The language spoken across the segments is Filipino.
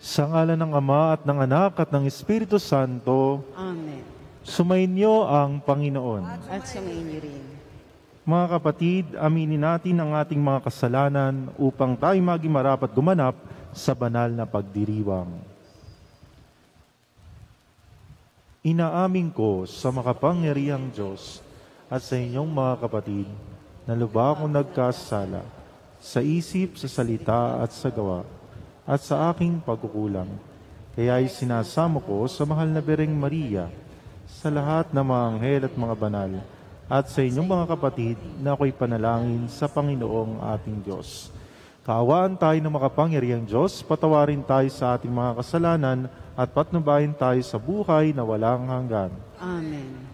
Sa ngalan ng Ama at ng Anak at ng Espiritu Santo. Amen. Sumainyo ang Panginoon. At sumainyo rin. Mga kapatid, aminin natin ang ating mga kasalanan upang tayo maging marapat gumanap sa banal na pagdiriwang. Inaamin ko sa makapangyarihang Diyos at sa inyong mga kapatid na lubha akong nagkasala sa isip, sa salita at sa gawa at sa aking pagkukulang. Kaya'y sinasamo ko sa mahal na Birheng Maria, sa lahat ng mga anghel at mga banal, at sa inyong mga kapatid na ako'y panalangin sa Panginoong ating Diyos. Kaawaan tayo ng makapangyarihang Diyos, patawarin tayo sa ating mga kasalanan, at patnubayan tayo sa buhay na walang hanggan. Amen.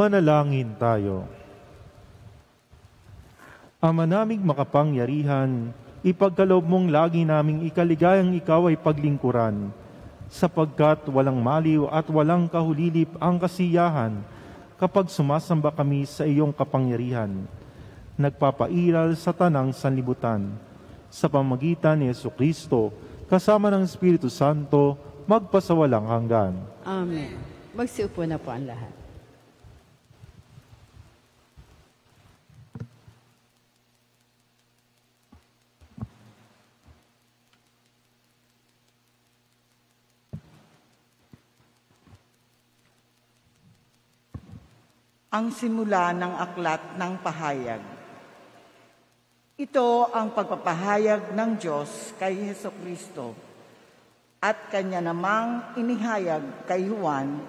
Manalangin tayo. Ama naming makapangyarihan, ipagkaloob mong lagi naming ikaligayang ikaw ay paglingkuran, sapagkat walang maliw at walang kahulilip ang kasiyahan kapag sumasamba kami sa iyong kapangyarihan, nagpapairal sa tanang sanlibutan. Sa pamamagitan ni Jesucristo, kasama ng Espiritu Santo, magpasawalang hanggan. Amen. Magsiupo na po ang lahat. Ang simula ng aklat ng pahayag. Ito ang pagpapahayag ng Diyos kay Jesucristo at kanya namang inihayag kay Juan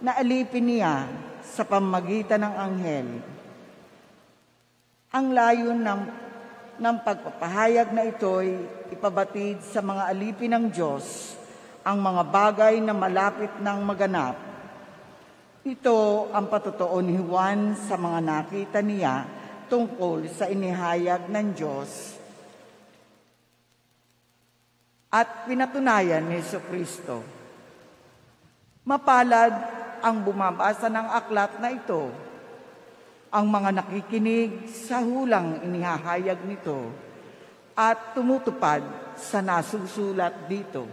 na alipin niya sa pamamagitan ng anghel. Ang layon ng pagpapahayag na ito'y ipabatid sa mga alipin ng Diyos ang mga bagay na malapit ng maganap. Ito ang patotoo ni Juan sa mga nakita niya tungkol sa inihayag ng Diyos at pinatunayan ni Jesucristo. Mapalad ang bumabasa ng aklat na ito, ang mga nakikinig sa hulang inihahayag nito at tumutupad sa nasusulat dito,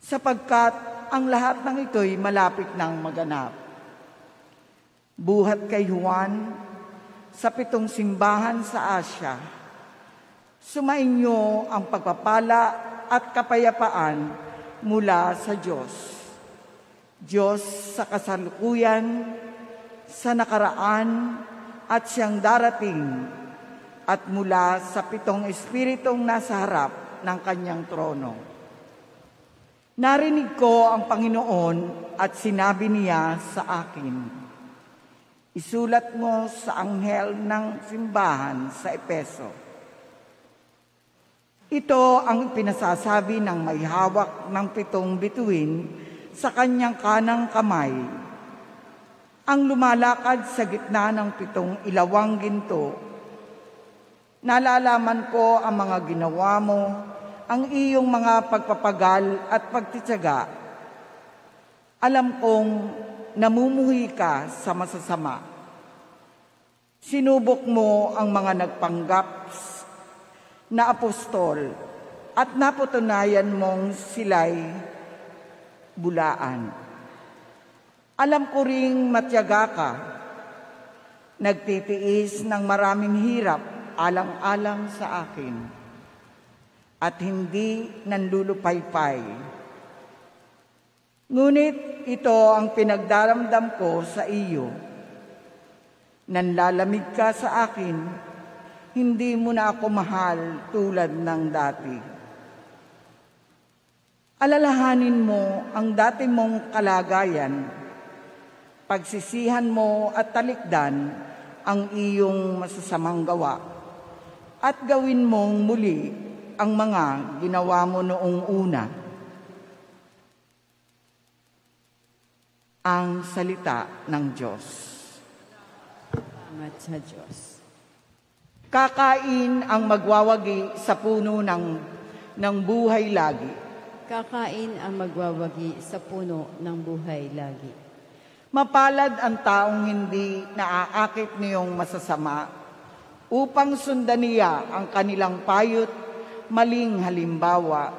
sapagkat ang lahat ng ito'y malapit ng maganap. Buhat kay Juan sa 7 simbahan sa Asya. Sumainyo ang pagpapala at kapayapaan mula sa Diyos. Diyos sa kasalukuyan, sa nakaraan at siyang darating, at mula sa 7 espiritong nasa harap ng kanyang trono. Narinig ko ang Panginoon at sinabi niya sa akin, isulat mo sa anghel ng simbahan sa Efeso. Ito ang pinasasabi ng may hawak ng 7 bituin sa kanyang kanang kamay, ang lumalakad sa gitna ng 7 ilawang ginto. Nalalaman ko ang mga ginawa mo ang iyong mga pagpapagal at pagtitiyaga. Alam kong namumuhi ka sa masasama. Sinubok mo ang mga nagpanggap na apostol at napatunayan mong sila'y bulaan. Alam ko ring matyaga ka, nagtitiis ng maraming hirap alang-alang sa akin, at hindi nanlulupaypay. Ngunit ito ang pinagdaramdam ko sa iyo. Nanlalamig ka sa akin, hindi mo na ako mahal tulad ng dati. Alalahanin mo ang dati mong kalagayan, pagsisihan mo at talikdan ang iyong masasamang gawa, at gawin mong muli ang mga ginawa mo noong una. Ang salita ng Diyos. Salamat sa Diyos. Kakain ang magwawagi sa puno ng buhay lagi. Kakain ang magwawagi sa puno ng buhay lagi. Mapalad ang taong hindi naaakit niyong masasama upang sundan niya ang kanilang payot, maling halimbawa,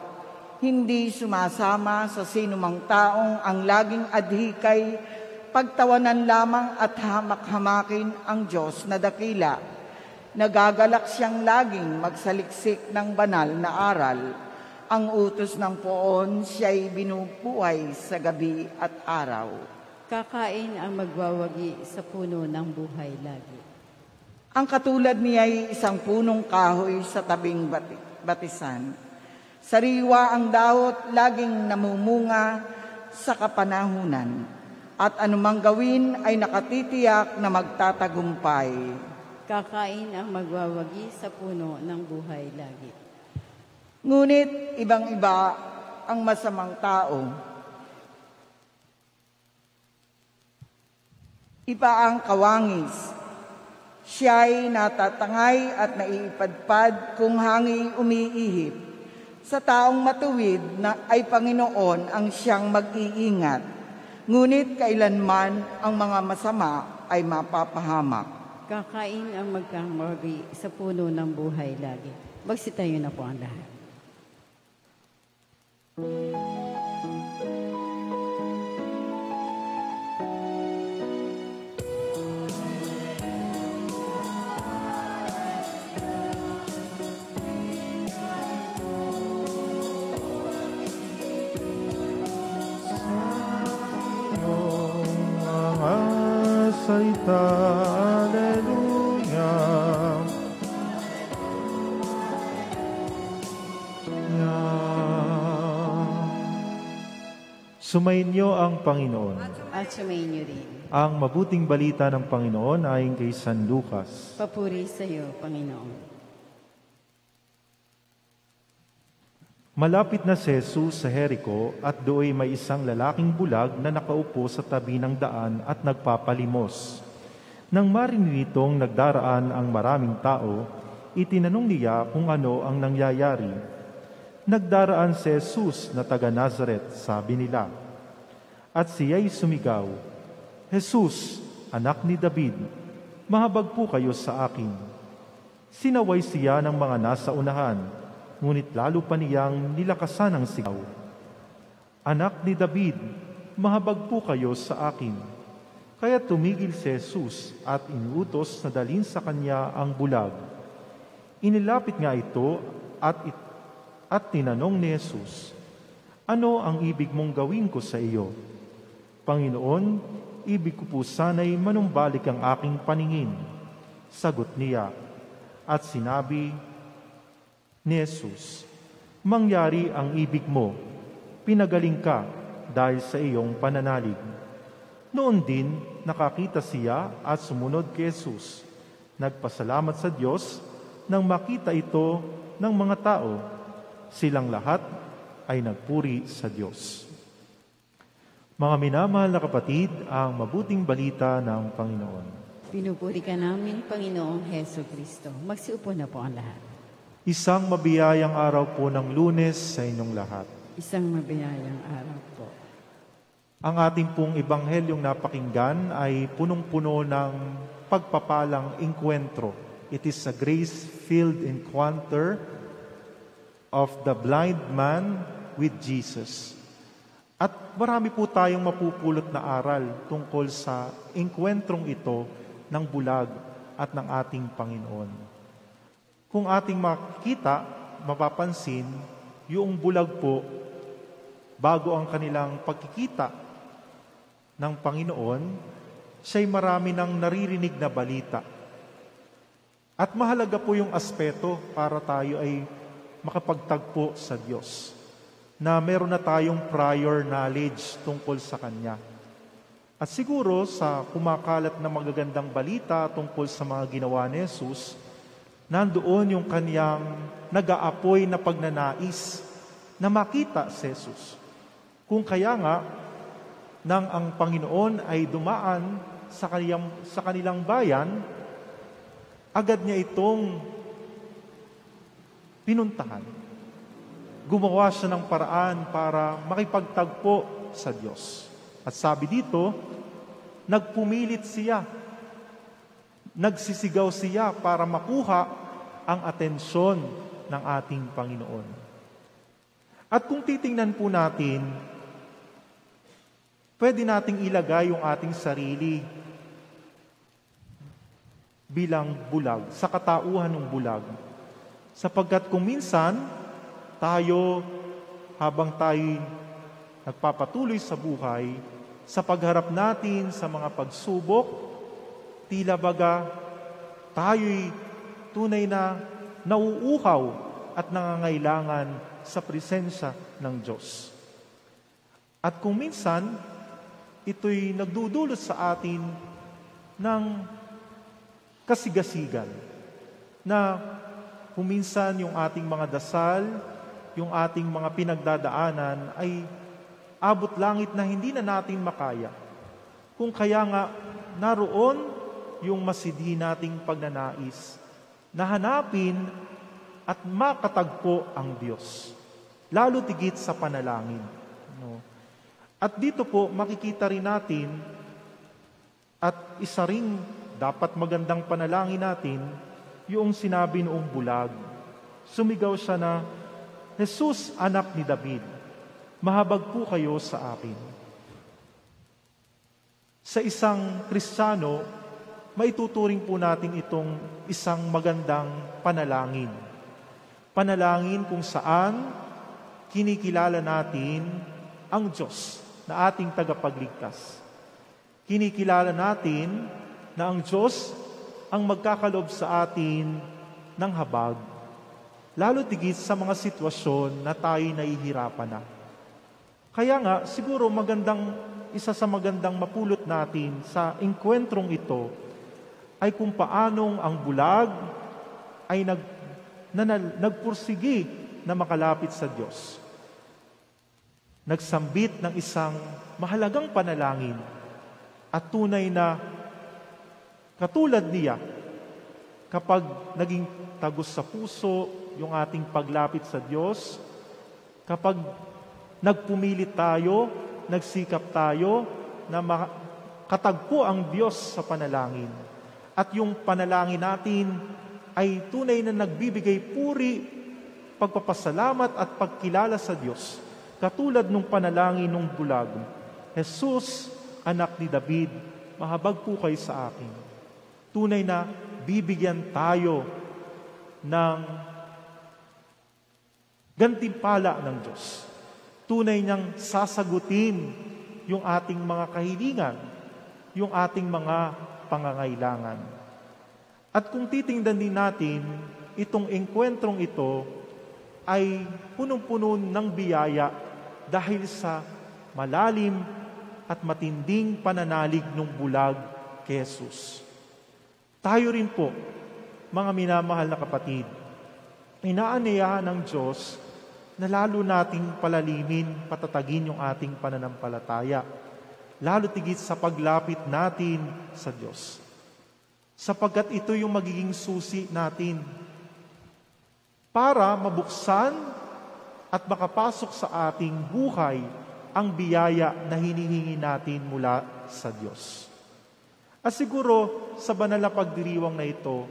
hindi sumasama sa sinumang taong ang laging adhikay, pagtawanan lamang at hamak-hamakin ang Diyos na dakila. Nagagalak siyang laging magsaliksik ng banal na aral. Ang utos ng poon siya'y binubuhay sa gabi at araw. Kakain ang magwawagi sa puno ng buhay lagi. Ang katulad niya ay isang punong kahoy sa tabing batisan. Sariwa ang dahot, laging namumunga sa kapanahunan. At anumang gawin ay nakatitiyak na magtatagumpay. Kakain ang magwawagi sa puno ng buhay lagi. Ngunit ibang-iba ang masamang tao. Iba ang kawangis. Siya'y natatangay at naiipadpad kung hangi umiihip. Sa taong matuwid na ay Panginoon ang siyang mag-iingat. Ngunit kailanman ang mga masama ay mapapahamak. Kakain ang magwawagi sa puno ng buhay lagi. Magsitayo na po ang lahat. Salita, Alleluia. Sumainyo ang Panginoon. At sumayin niyo rin. Ang mabuting balita ng Panginoon ayon kay San Lucas. Papuri sa iyo, Panginoon. Malapit na si Jesus sa Jericho at dooy may isang lalaking bulag na nakaupo sa tabi ng daan at nagpapalimos. Nang marinig nitong nagdaraan ang maraming tao, itinanong niya kung ano ang nangyayari. Nagdaraan si Jesus na taga Nazaret, sabi nila. At siya'y sumigaw, Jesus, anak ni David, mahabag po kayo sa akin. Sinaway siya ng mga nasa unahan, ngunit lalo pa niyang nilakasan ang sigaw. Anak ni David, mahabag po kayo sa akin. Kaya tumigil si Jesus at inuutos na dalhin sa kanya ang bulag. Inilapit nga ito at tinanong ni Jesus, ano ang ibig mong gawin ko sa iyo? Panginoon, ibig ko po sana'y manumbalik ang aking paningin. Sagot niya, at sinabi ni Jesus, mangyari ang ibig mo, pinagaling ka dahil sa iyong pananalig. Noon din, nakakita siya at sumunod kay Jesus. Nagpasalamat sa Diyos nang makita ito ng mga tao. Silang lahat ay nagpuri sa Diyos. Mga minamahal na kapatid, ang mabuting balita ng Panginoon. Pinupuri ka namin, Panginoong Heso Kristo. Magsiupo na po ang lahat. Isang mabiyayang araw po ng Lunes sa inyong lahat. Isang mabiyayang araw po. Ang ating pong ebanghelyong napakinggan ay punong-puno ng pagpapalang enkwentro. It is a grace-filled encounter of the blind man with Jesus. At marami po tayong mapupulot na aral tungkol sa engkwentrong ito ng bulag at ng ating Panginoon. Kung ating makikita, mapapansin, yung bulag po, bago ang kanilang pagkikita ng Panginoon, siya'y marami ng naririnig na balita. At mahalaga po yung aspeto para tayo ay makapagtagpo sa Diyos, na meron na tayong prior knowledge tungkol sa Kanya. At siguro sa kumakalat na magagandang balita tungkol sa mga ginawa ni Jesus, nandoon yung Kanyang nag-aapoy na pagnanais na makita si Jesus. Kung kaya nga, nang ang Panginoon ay dumaan sa kanilang bayan, agad niya itong pinuntahan. Gumawa siya ng paraan para makipagtagpo sa Diyos. At sabi dito, nagpumilit siya, nagsisigaw siya para makuha ang atensyon ng ating Panginoon. At kung titingnan po natin, pwede nating ilagay yung ating sarili bilang bulag, sa katauhan ng bulag. Sapagkat kung minsan, tayo, habang tayo nagpapatuloy sa buhay, sa pagharap natin sa mga pagsubok, tila baga tayo'y tunay na nauuhaw at nangangailangan sa presensya ng Diyos. At kung minsan, ito'y nagdudulot sa atin ng kasigasigan, na kung minsan yung ating mga dasal, yung ating mga pinagdadaanan ay abot langit na hindi na natin makaya. Kung kaya nga, naroon yung masidi nating pagnanais na hanapin at makatagpo ang Diyos, lalo tigit sa panalangin. No? At dito po, makikita rin natin, at isa ring dapat magandang panalangin natin, yung sinabi noong bulag. Sumigaw siya na, Jesus, anak ni David, mahabag po kayo sa akin. Sa isang Kristiyano, maituturing po natin itong isang magandang panalangin. Panalangin kung saan kinikilala natin ang Diyos na ating tagapagligtas. Kinikilala natin na ang Diyos ang magkakalob sa atin ng habag, lalo tigit sa mga sitwasyon na tayo'y nahihirapan na. Kaya nga, siguro isa sa magandang mapulot natin sa engkwentrong ito ay kung paanong ang bulag ay nagpursigi na makalapit sa Diyos. Nagsambit ng isang mahalagang panalangin at tunay na katulad niya, kapag naging tagos sa puso yung ating paglapit sa Diyos, kapag nagpumilit tayo, nagsikap tayo na katagpo ang Diyos sa panalangin. At yung panalangin natin ay tunay na nagbibigay puri, pagpapasalamat at pagkilala sa Diyos. Katulad nung panalangin nung bulag, Jesus, anak ni David, mahabag po kayo sa akin. Tunay na bibigyan tayo ng gantimpala ng Diyos. Tunay niyang sasagutin yung ating mga kahilingan, yung ating mga pangangailangan. At kung titingnan din natin, itong engkwentrong ito ay punong-puno ng biyaya dahil sa malalim at matinding pananalig ng bulag kay Jesus. Tayo rin po, mga minamahal na kapatid, inaanyayahan ng Diyos na lalo nating palalimin, patatagin yung ating pananampalataya, lalo tigit sa paglapit natin sa Diyos. Sapagkat ito yung magiging susi natin para mabuksan at makapasok sa ating buhay ang biyaya na hinihingi natin mula sa Diyos. At siguro sa banal na pagdiriwang na ito,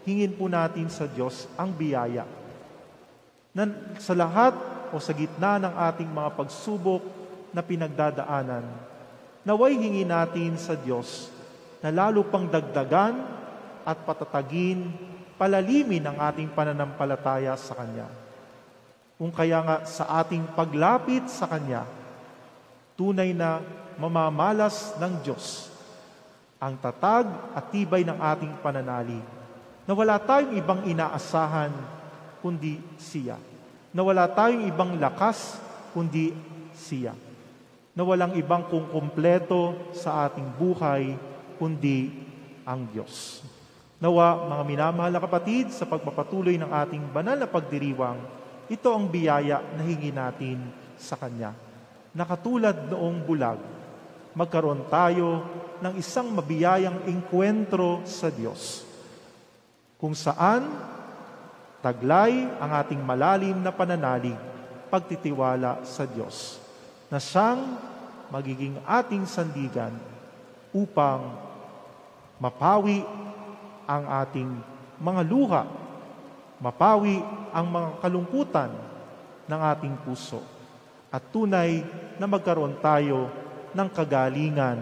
hingin po natin sa Diyos ang biyaya na sa lahat o sa gitna ng ating mga pagsubok na pinagdadaanan, naway hingin natin sa Diyos na lalo pang dagdagan at patatagin, palalimin ang ating pananampalataya sa Kanya. Kung kaya nga sa ating paglapit sa Kanya, tunay na mamamalas ng Diyos ang tatag at tibay ng ating pananalig, na wala tayong ibang inaasahan kundi siya, na wala tayong ibang lakas kundi siya, na walang ibang kumpleto sa ating buhay kundi ang Diyos. Nawa, mga minamahal na kapatid, sa pagpapatuloy ng ating banal na pagdiriwang, ito ang biyaya na hingi natin sa Kanya. Na katulad noong bulag, magkaroon tayo ng isang mabiyayang engkwentro sa Diyos, kung saan taglay ang ating malalim na pananalig, pagtitiwala sa Diyos, na siyang magiging ating sandigan upang mapawi ang ating mga luha, mapawi ang mga kalungkutan ng ating puso, at tunay na magkaroon tayo ng kagalingan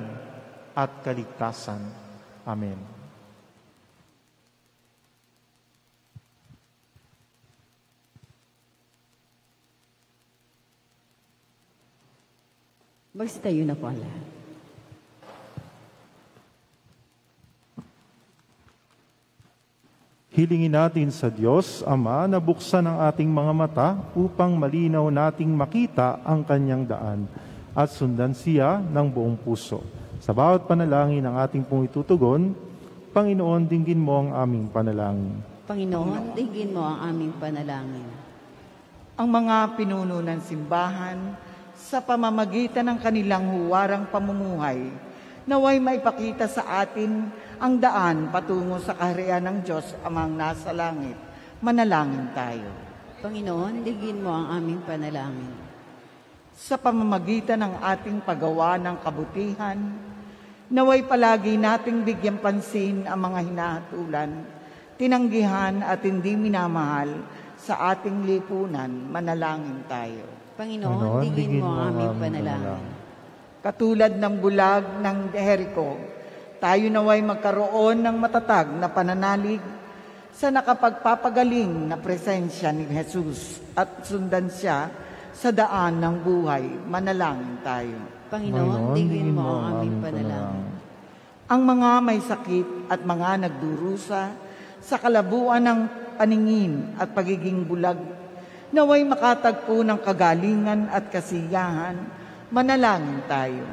at kaligtasan. Amen. Magsitayo na po ang lahat. Hilingin natin sa Diyos, Ama, na buksan ang ating mga mata upang malinaw nating makita ang Kanyang daan at sundan siya ng buong puso. Sa bawat panalangin ng ating pong itutugon, Panginoon, dinggin mo ang aming panalangin. Panginoon, dinggin mo ang aming panalangin. Ang mga pinuno ng simbahan, sa pamamagitan ng kanilang huwarang pamumuhay, naway maipakita sa atin ang daan patungo sa kaharian ng Diyos Amang nasa langit. Manalangin tayo. Panginoon, dinggin mo ang aming panalangin. Sa pamamagitan ng ating paggawa ng kabutihan, naway palagi nating bigyan pansin ang mga hinahatulan, tinanggihan at hindi minamahal sa ating lipunan. Manalangin tayo. Panginoon, dinggin mo ang aming panalangin. Katulad ng bulag ng Jericho, tayo naway magkaroon ng matatag na pananalig sa nakapagpapagaling na presensya ni Jesus at sundan siya sa daan ng buhay. Manalangin tayo. Panginoon, dinggin mo ang aming panalangin. Ang mga may sakit at mga nagdurusa sa kalabuan ng paningin at pagiging bulag, naway makatagpo ng kagalingan at kasiyahan. Manalangin tayo.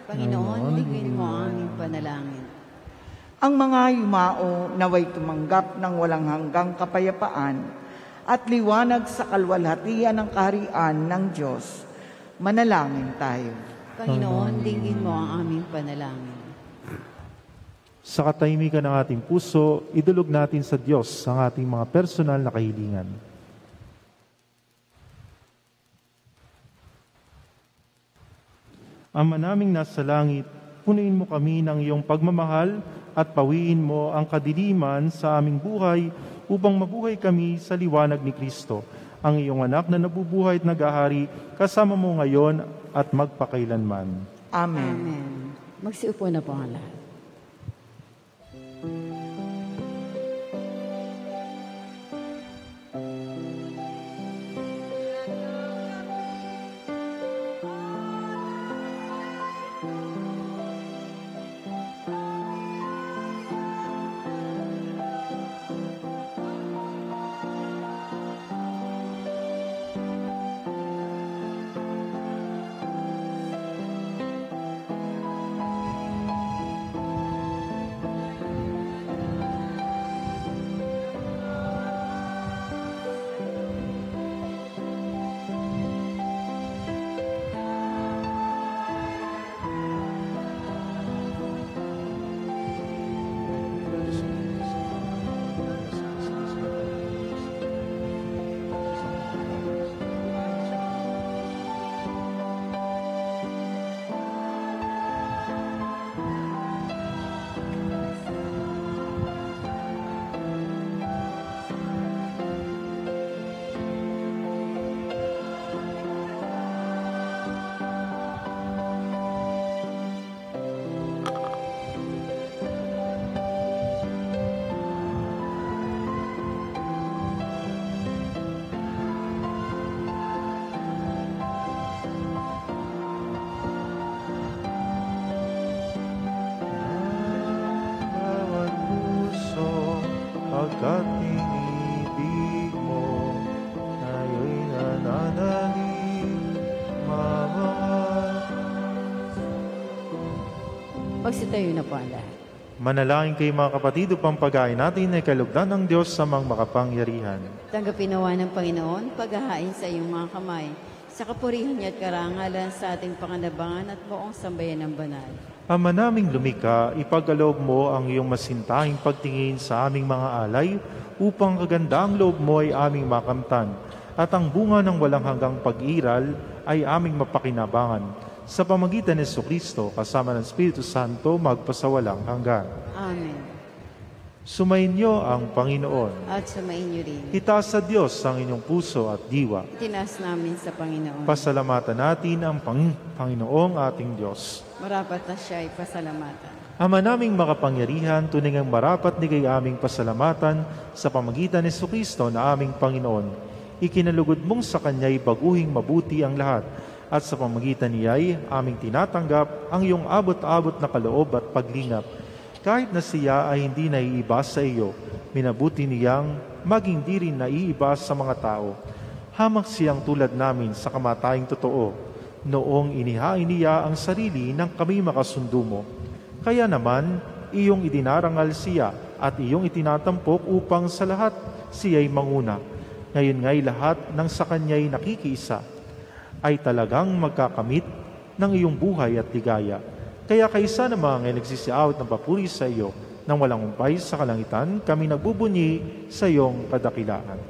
Panginoon, dinggin mo ang aming panalangin. Ang mga yumao naway tumanggap ng walang hanggang kapayapaan at liwanag sa kalwalhatian ng kaharian ng Diyos. Manalangin tayo. Panginoon, dinggin mo ang aming panalangin. Sa katahimikan ng ating puso, idulog natin sa Diyos ang ating mga personal na kahilingan. Ama naming nasa langit, punuin mo kami ng iyong pagmamahal at pawiin mo ang kadiliman sa aming buhay upang mabuhay kami sa liwanag ni Kristo, ang iyong anak na nabubuhay at nag-ahari kasama mo ngayon at magpakailanman. Amen. Amen. Magsiupo na po ang lahat. Magsitayo na po ang lahat. Manalangin kayo mga kapatid upang paghain natin ay kalugdan ng Diyos sa mga makapangyarihan. Tanggapin nawa ng Panginoon paghahain sa iyong mga kamay, sa kapurihan niya at karangalan sa ating pakanabangan at buong sambayan ng banal. Ama naming lumika, ipagkaloob mo ang iyong masintahing pagtingin sa aming mga alay upang kagandaang loob mo ay aming makamtan at ang bunga ng walang hanggang pag-iral ay aming mapakinabangan. Sa pamagitan ni Jesucristo, kasama ng Espiritu Santo, magpasawalang hanggan. Amen. Sumainyo ang Panginoon. At sumain niyo rin. Itaas sa Diyos ang inyong puso at diwa. Itinaas namin sa Panginoon. Pasalamatan natin ang Panginoong ating Diyos. Marapat na siya ay pasalamatan. Ama naming makapangyarihan, tunay ngang marapat ni kay aming pasalamatan sa pamagitan ni Jesucristo na aming Panginoon. Ikinalugod mong sa Kanya'y baguhing mabuti ang lahat at sa pamagitan niya'y aming tinatanggap ang iyong abot-abot na kaloob at paglingap. Kahit na siya ay hindi naiiba sa iyo, minabuti niyang maging di rin naiiba sa mga tao. Hamak siyang tulad namin sa kamatayang totoo, noong inihain niya ang sarili nang kami makasundo mo. Kaya naman, iyong idinarangal siya at iyong itinatampok upang sa lahat siya'y manguna. Ngayon nga'y lahat ng sa Kanya'y nakikiisa ay talagang magkakamit ng iyong buhay at ligaya. Kaya kaysa naman ay nagsisiawit ng papuri sa iyo nang walang umpay sa kalangitan, kami nagbubunyi sa iyong kadakilaan.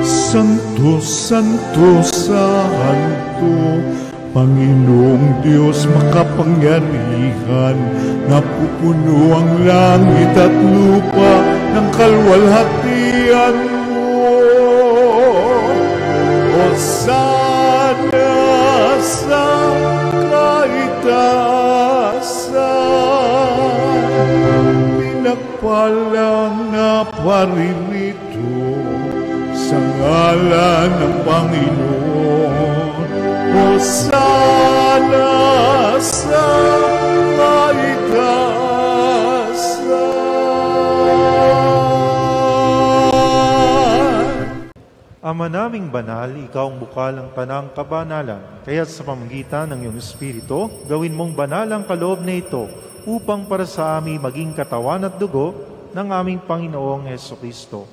Santo, Santo, Santo, Panginoong Diyos makapangyarihan, napupuno ang langit at lupa ng kalwalhatian mo. Hosana sa kaitaasan, pinagpalang na paririto sa ngalan ng Panginoon. Hosana sa kaitaasan. Ama naming banal, ikaw ang bukal ng tanang kabanalan. Kaya't sa pamamagitan ng iyong Espiritu, gawin mong banal ang kaloob na ito upang para sa amin maging katawan at dugo ng aming Panginoong Jesucristo.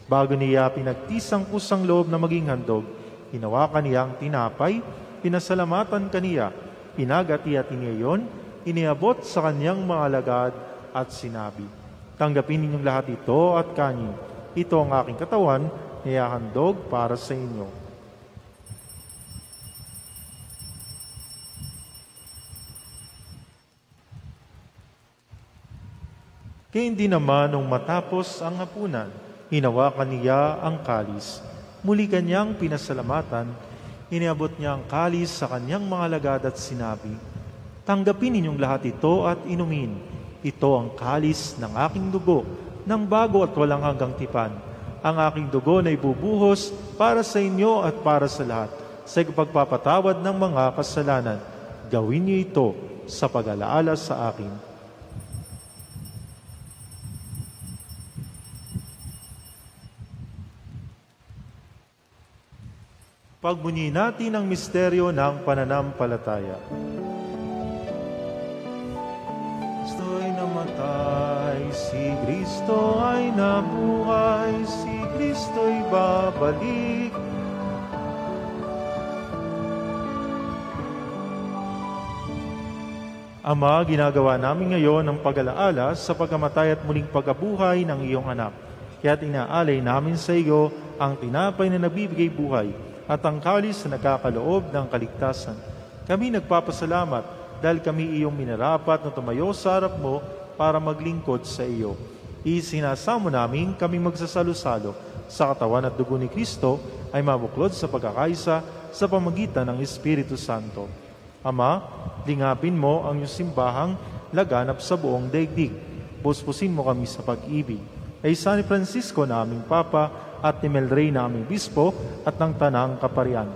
Bago niya pinagtisang kusang loob na maging handog, hinawakan niya ang tinapay, pinasalamatan kaniya, pinagati-ati niya iyon, iniabot sa kanyang mga alagad at sinabi, "Tanggapin ninyong lahat ito at kanin. Ito ang aking katawan, niyahandog para sa inyo." Kaya hindi naman nung matapos ang hapunan, hinawakan niya ang kalis. Muli kanyang pinasalamatan, iniabot niya ang kalis sa kanyang mga alagad at sinabi, "Tanggapin ninyong lahat ito at inumin. Ito ang kalis ng aking dugo, ng bago at walang hanggang tipan. Ang aking dugo na ibubuhos para sa inyo at para sa lahat, sa pagpapatawad ng mga kasalanan. Gawin niyo ito sa pag-alaala sa akin." Pagbunyi natin ang misteryo ng pananampalataya. Kristo'y namatay, si Kristo ay nabuhay, si Kristo'y babalik. Ama, ginagawa namin ngayon ang pag-alaala sa pagkamatay at muling pagkabuhay ng iyong anak. Kaya't inaalay namin sa iyo ang tinapay na nabibigay buhay at ang kalis na nagkakaloob ng kaligtasan. Kami nagpapasalamat dahil kami iyong minarapat na tumayo sa harap mo para maglingkod sa iyo. Isinasamo namin kami magsasalo-salo sa katawan at dugo ni Kristo ay mabuklod sa pagkakaisa sa pamagitan ng Espiritu Santo. Ama, lingapin mo ang iyong simbahang laganap sa buong daigdig. Puspusin mo kami sa pag-ibig. Kay San Francisco na aming Papa, at ni Melrey na aming Bispo at ng Tanang Kaparian.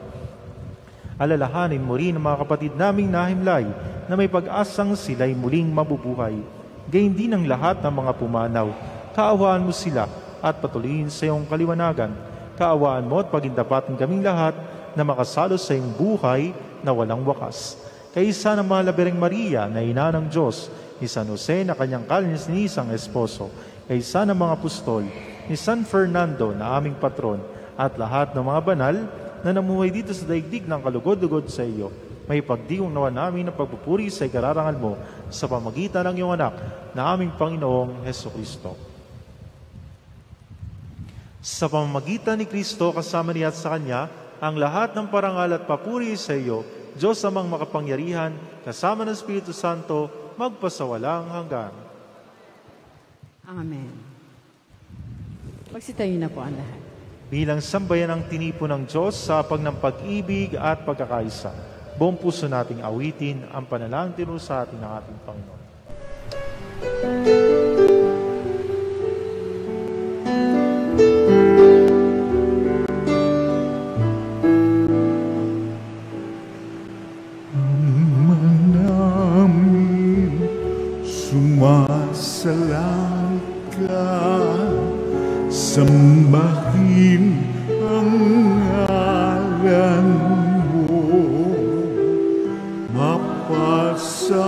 Alalahanin mo rin ang mga kapatid naming nahimlay na may pag-asang sila'y muling mabubuhay. Gayun din ang lahat ng mga pumanaw. Kaawaan mo sila at patuloyin sa iyong kaliwanagan. kaawaan mo at pagindapatin kaming lahat na makasalo sa iyong buhay na walang wakas. Kaisa ng mahal na Birheng Maria na ina ng Diyos, ni San Jose na kanyang kalininisang esposo, kaisa ng mga apostol, ni San Fernando na aming patron, at lahat ng mga banal na namuhay dito sa daigdig ng kalugod-lugod sa iyo, may pagdiwang nawa namin ng pagpupuri sa ikararangal mo sa pamagitan ng iyong anak na aming Panginoong Hesukristo. Sa pamamagitan ni Kristo kasama niya at sa Kanya, ang lahat ng parangal at papuri sa iyo, Diyos amang makapangyarihan, kasama ng Espiritu Santo, magpasawalang hanggan. Amen. Magsitayo na po ang lahat. Bilang sambayan ng tinipo ng Diyos sa ng pag-ibig at pagkakaisa, buong puso nating awitin ang panalangin tinuro sa atin ng ating Panginoon. Sumasalang ka, sambahin ang ngalan mo, mapasamin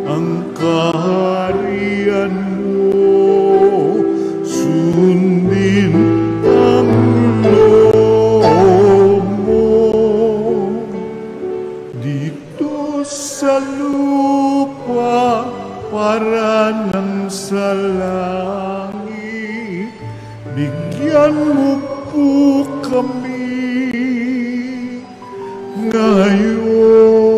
ang kaharian mo, sundin ang loob mo dito sa lupa para nang sa langit. Bigyan mo po kami ngayon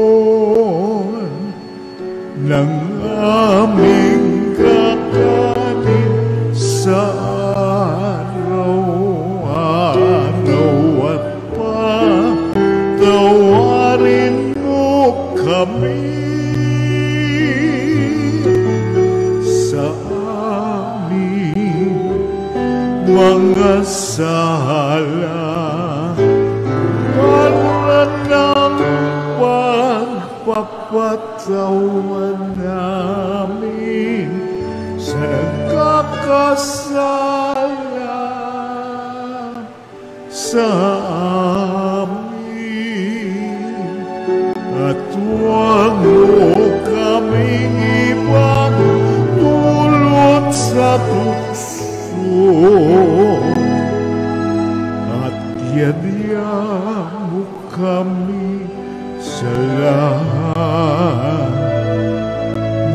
ng aming kakanin sa araw-araw, at patawarin mo kami sa aming mga sala, para ng pagpapatawan namin sa nagkakasala sa amin, at huwag mo kaming ibang dulot sa tukso, at yadya mo kami sa lahat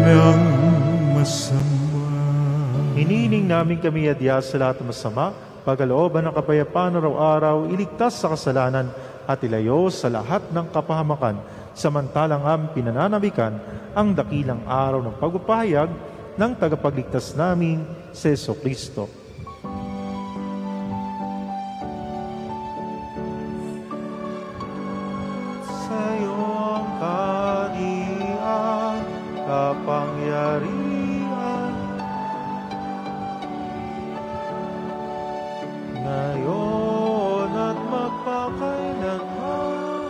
ng masama. Hinihiling namin kami adya sa lahat ng masama, pagkalooban ng kapayapaan araw-araw, iligtas sa kasalanan at ilayo sa lahat ng kapahamakan, samantalang aming pinananabikan ang dakilang araw ng pagpapahayag ng tagapagligtas naming si Jesucristo. Sa iyo ang kaharian, kapangyarihan, ngayon at magpakailanman.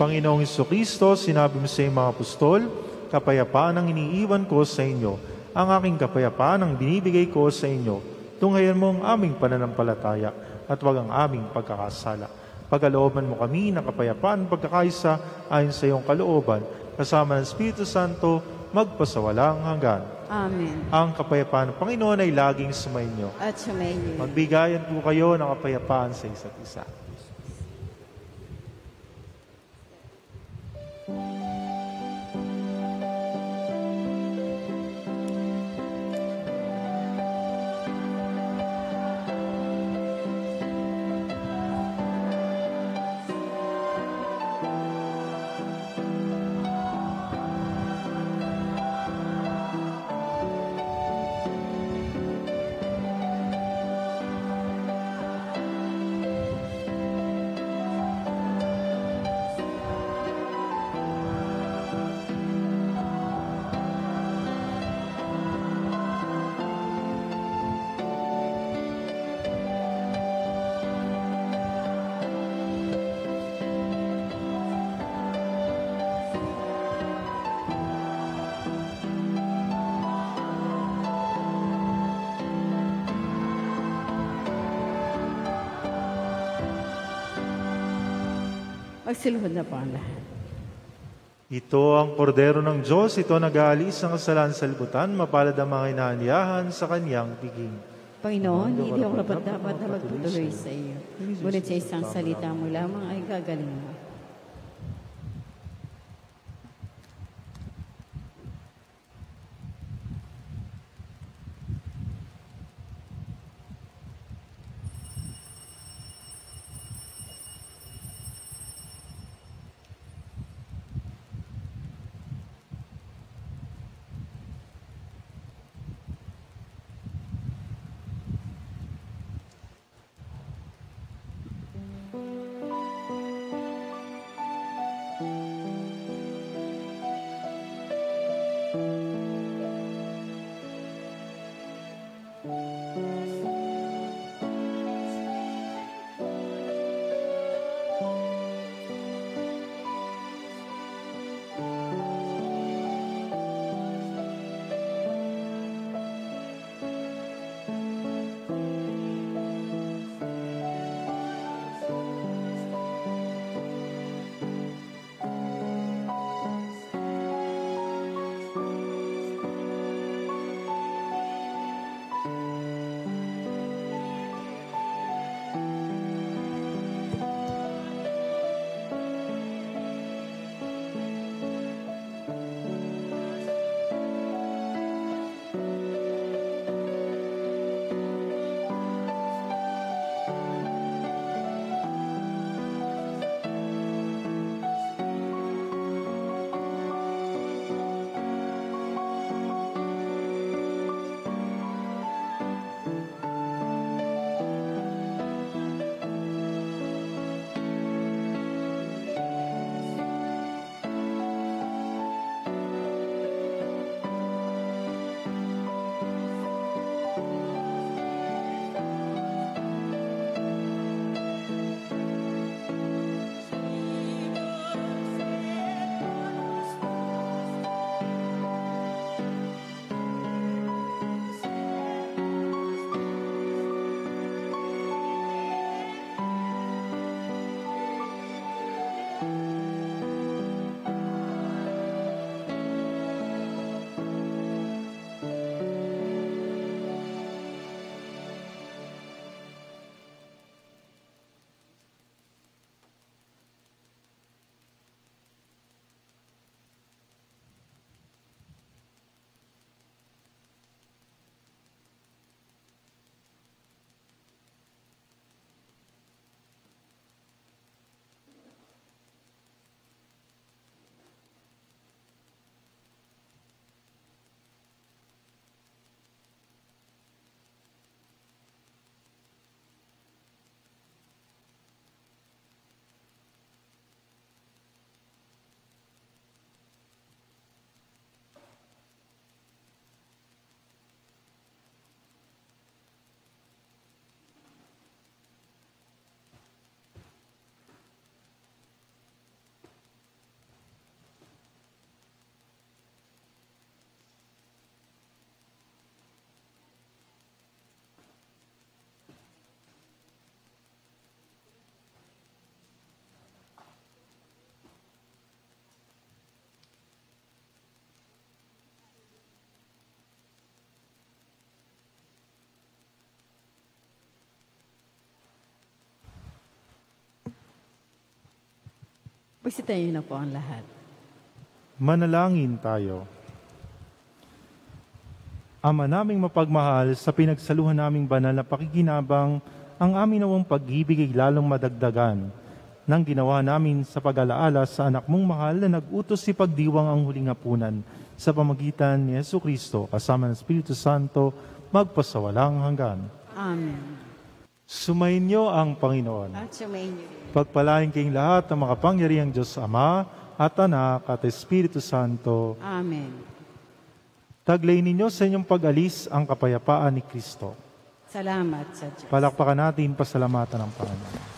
Panginoong Jesucristo, sinabi mo sa iyong mga apostol, kapayapaan ang iniiwan ko sa inyo, ang aking kapayapaan ang binibigay ko sa inyo. Tunghayan mo ang aming pananampalataya at wag ang aming pagkakasala. Pagkalooban mo kami ng kapayapaan pagkakaisa ayon sa iyong kalooban, kasama ng Espiritu Santo, magpasawalang hanggan. Amen. Ang kapayapaan ng Panginoon ay laging sumainyo. At sumainyo. Magbigayan po kayo ng kapayapaan sa isa't isa. Magsiluhod na po ang lahat. Ito ang kordero ng Diyos, ito nag-aalis ng kasalanan sa libutan, mapalad ang mga inaanyahan sa kanyang piging. Panginoon, hindi ako dapat na magpatuloy sa iyo. Ngunit sa isang salita mo lamang ay gagaling mo. Pagsitayin na po ang lahat. Manalangin tayo. Ama naming mapagmahal, sa pinagsaluhan naming banal na pakikinabang, ang amin nawang pag-ibig ay lalong madagdagan nang ginawa namin sa pag-alaala sa anak mong mahal na nag-utos si pagdiwang ang huling hapunan sa pamagitan ni Jesucristo kasama ng Espiritu Santo magpasawalang hanggan. Amen. Sumainyo ang Panginoon. At sumayin niyo rin. Pagpalain kayong lahat ng makapangyarihang Diyos Ama at Anak at Espiritu Santo. Amen. Taglay ninyo sa inyong pag-alis ang kapayapaan ni Kristo. Salamat sa Diyos. Palakpakan natin, pasalamatan ng Panginoon.